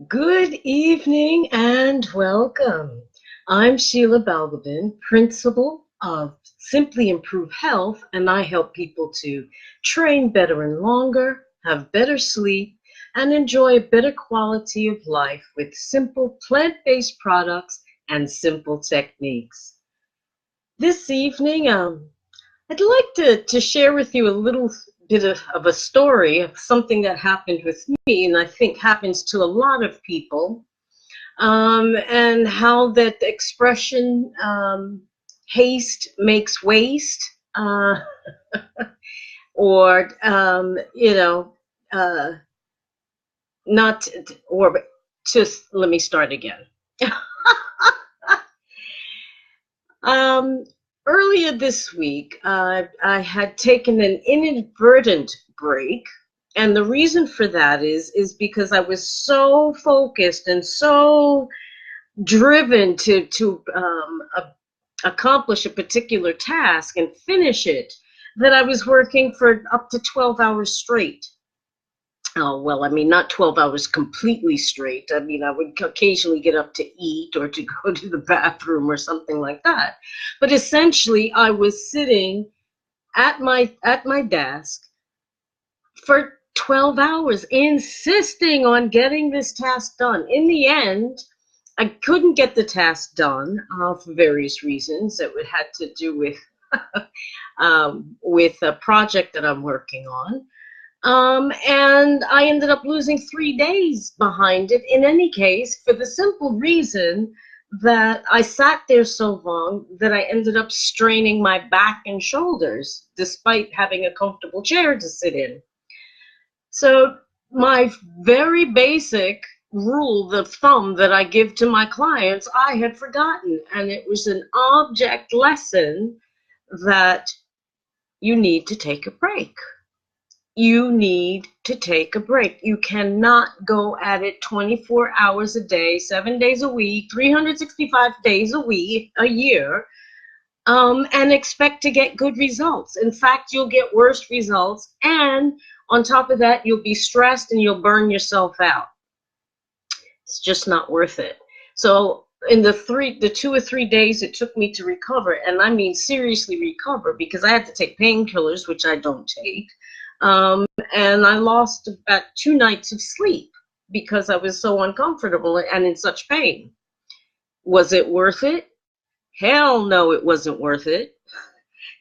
Good evening and welcome. I'm Sheila Balgobin, principal of Simply Improve Health, and I help people to train better and longer, have better sleep, and enjoy a better quality of life with simple plant-based products and simple techniques. This evening, I'd like to share with you a little bit of a story of something that happened with me, and I think happens to a lot of people, and how that expression, haste makes waste, or, uh, not, or just let me start again. Um, Earlier this week, I had taken an inadvertent break, and the reason for that is because I was so focused and so driven to accomplish a particular task and finish it that I was working for up to 12 hours straight. Oh, well, I mean, not 12 hours completely straight. I mean, I would occasionally get up to eat or to go to the bathroom or something like that. But essentially, I was sitting at my desk for 12 hours, insisting on getting this task done. In the end, I couldn't get the task done for various reasons. It had to do with a project that I'm working on. And I ended up losing 3 days behind it in any case, for the simple reason that I sat there so long that I ended up straining my back and shoulders despite having a comfortable chair to sit in. So my very basic rule of thumb that I give to my clients, I had forgotten, and it was an object lesson that you need to take a break. You need to take a break. You cannot go at it 24 hours a day, 7 days a week, 365 days a year, and expect to get good results. In fact, you'll get worse results, and on top of that, you'll be stressed and you'll burn yourself out. It's just not worth it. So in the 2 or 3 days it took me to recover, and I mean seriously recover, because I had to take painkillers, which I don't take, and I lost about 2 nights of sleep because I was so uncomfortable and in such pain. Was it worth it? Hell no, it wasn't worth it.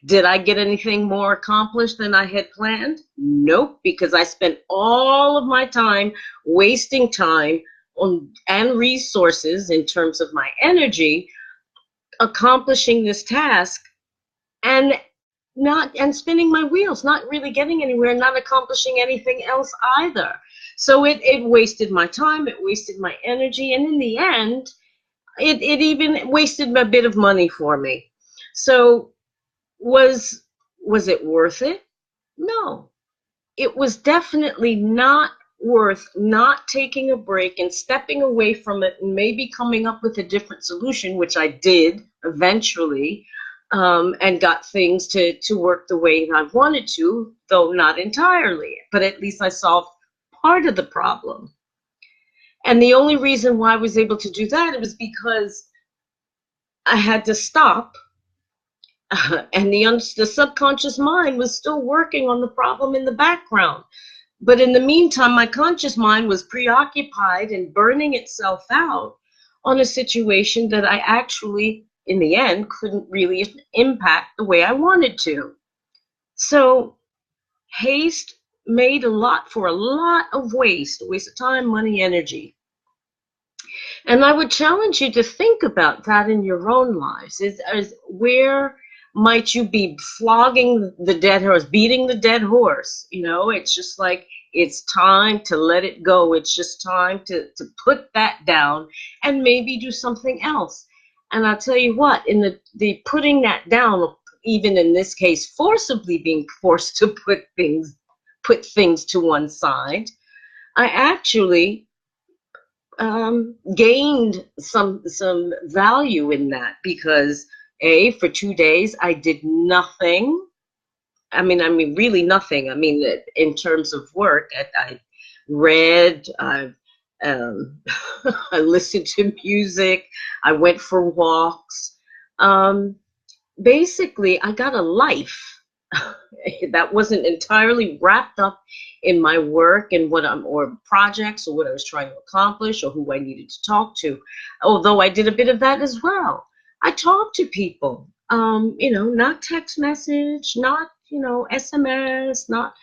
Did I get anything more accomplished than I had planned? Nope, because I spent all of my time wasting time on, and resources in terms of my energy, accomplishing this task, and spinning my wheels, not really getting anywhere, not accomplishing anything else either. So it wasted my time, it wasted my energy, and in the end, it even wasted a bit of money for me. So was it worth it? No. It was definitely not worth not taking a break and stepping away from it and maybe coming up with a different solution, which I did eventually, and got things to work the way I wanted to, though not entirely. But at least I solved part of the problem. And the only reason why I was able to do that was because I had to stop, and the subconscious mind was still working on the problem in the background. But in the meantime, my conscious mind was preoccupied and burning itself out on a situation that I actually, in the end, couldn't really impact the way I wanted to. So haste made a lot of waste of time, money, energy. And I would challenge you to think about that in your own lives. Where might you be flogging the dead horse, beating the dead horse? It's just like, it's time to let it go. It's just time to put that down and maybe do something else. And I'll tell you what, in the putting that down, even in this case, forcibly being forced to put things to one side, I actually gained some value in that, because for 2 days I did nothing. I mean really nothing. I mean, in terms of work, I read, Um, I listened to music. I went for walks. Um, Basically, I got a life that wasn't entirely wrapped up in my work and or projects or what I was trying to accomplish or who I needed to talk to. Although I did a bit of that as well. I talked to people, not text message, not, SMS, not,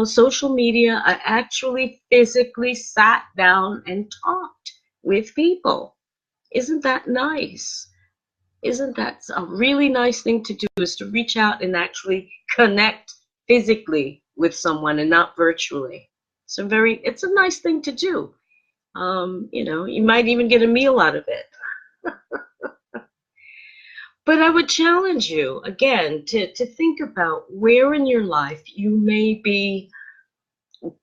social media. I actually physically sat down and talked with people. Isn't that nice? Isn't that a really nice thing to do, is to reach out and actually connect physically with someone and not virtually? It's a nice thing to do. You might even get a meal out of it. But I would challenge you again to think about where in your life you may be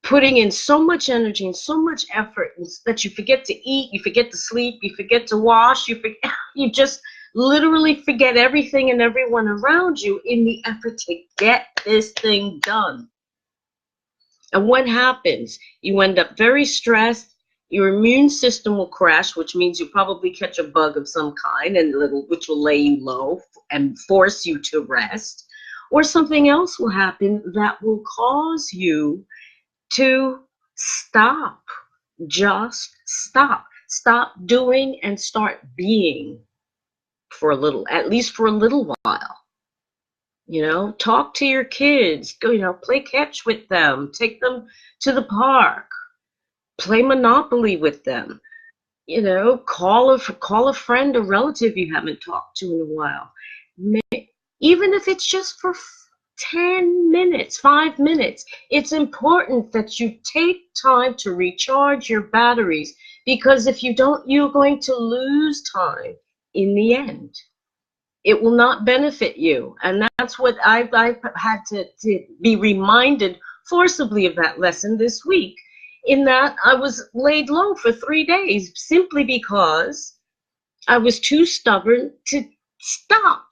putting in so much energy and so much effort that you forget to eat, you forget to sleep, you forget to wash, you just literally forget everything and everyone around you in the effort to get this thing done. And what happens? You end up very stressed. Your immune system will crash, which means you probably catch a bug of some kind, which will lay you low and force you to rest. Or something else will happen that will cause you to stop. Just stop. Stop doing and start being for at least for a little while. Talk to your kids, go, play catch with them, take them to the park, play Monopoly with them, call a friend or relative you haven't talked to in a while. Even if it's just for 10 minutes, 5 minutes, it's important that you take time to recharge your batteries, because if you don't, you're going to lose time in the end. It will not benefit you. And that's what I've had to be reminded forcibly of that lesson this week, in that I was laid low for 3 days simply because I was too stubborn to stop.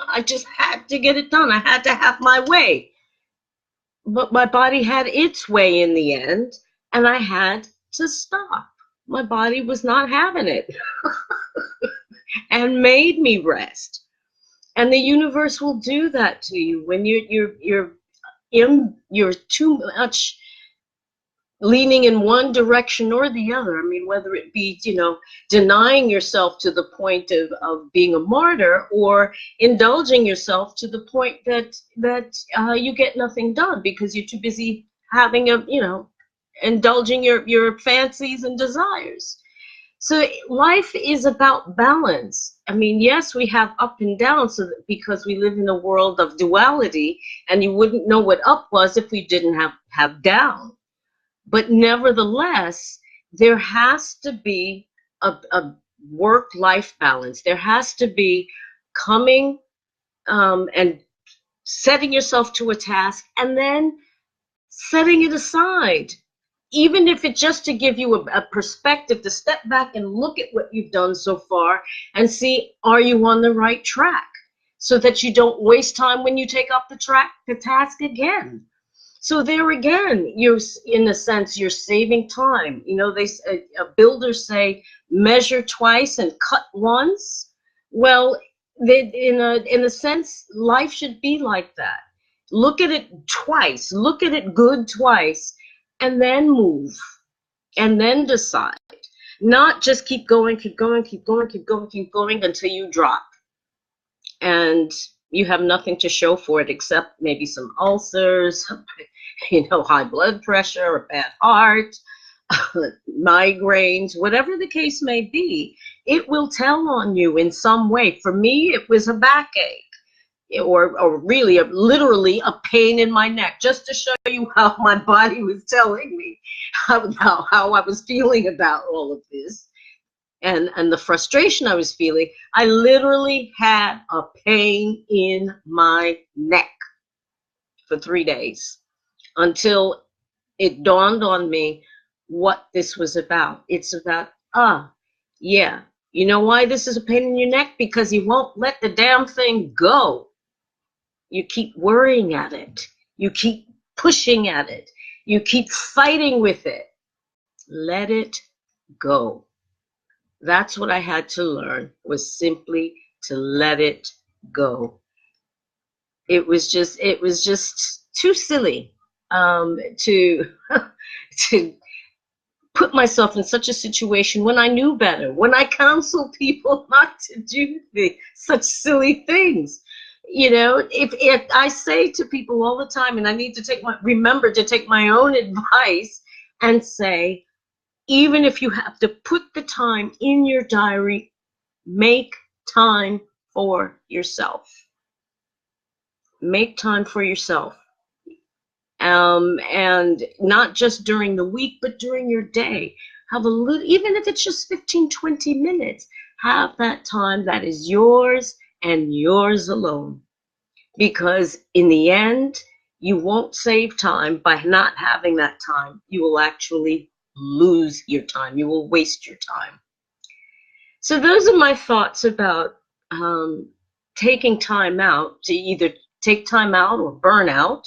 I just had to get it done. I had to have my way. But my body had its way in the end, and I had to stop. My body was not having it and made me rest. And the universe will do that to you when you're too much leaning in one direction or the other. I mean, whether it be, denying yourself to the point of being a martyr, or indulging yourself to the point that you get nothing done because you're too busy having indulging your fancies and desires. So life is about balance. I mean, yes, we have up and down, because we live in a world of duality, and you wouldn't know what up was if we didn't have down. But nevertheless, there has to be a work-life balance. There has to be coming and setting yourself to a task and then setting it aside. Even if it's just to give you a perspective, to step back and look at what you've done so far and see, are you on the right track? So that you don't waste time when you take up the task again. So there again, in a sense, you're saving time. Builders say, measure twice and cut once. Well, in a sense, life should be like that. Look at it twice. Look at it good twice. And then move, and then decide. Not just keep going until you drop. And you have nothing to show for it except maybe some ulcers, high blood pressure, or bad heart, migraines, whatever the case may be. It will tell on you in some way. For me, it was a backache. Or really, literally a pain in my neck, just to show you how my body was telling me how I was feeling about all of this, and the frustration I was feeling. I literally had a pain in my neck for 3 days until it dawned on me what this was about. It's about, yeah, you know why this is a pain in your neck? Because you won't let the damn thing go. You keep worrying at it. You keep pushing at it. You keep fighting with it. Let it go. That's what I had to learn, was simply to let it go. It was just too silly to to put myself in such a situation when I knew better, when I counsel people not to do such silly things. If I say to people all the time, and I need to remember to take my own advice and say, even if you have to put the time in your diary, make time for yourself. Make time for yourself. And not just during the week, but during your day. Have a little, even if it's just 15, 20 minutes, have that time that is yours and yours alone. Because in the end, you won't save time by not having that time. You will actually lose your time. You will waste your time. So those are my thoughts about taking time out, to either take time out or burn out.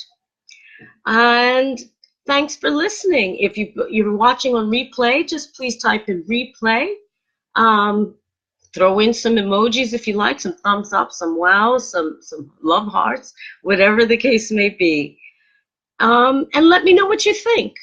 And thanks for listening. If you're watching on replay, just please type in replay. Throw in some emojis if you like, some thumbs up, some wows, some love hearts, whatever the case may be. And let me know what you think.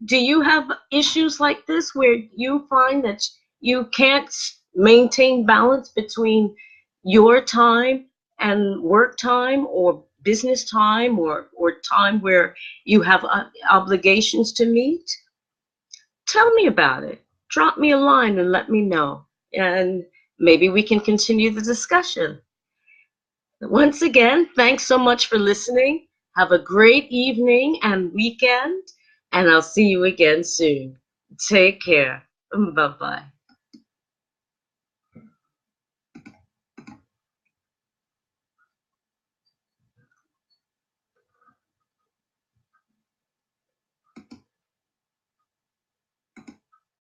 Do you have issues like this where you find that you can't maintain balance between your time and work time, or business time, or time where you have obligations to meet? Tell me about it. Drop me a line and let me know. And maybe we can continue the discussion. Once again, thanks so much for listening. Have a great evening and weekend, and I'll see you again soon. Take care. Bye-bye.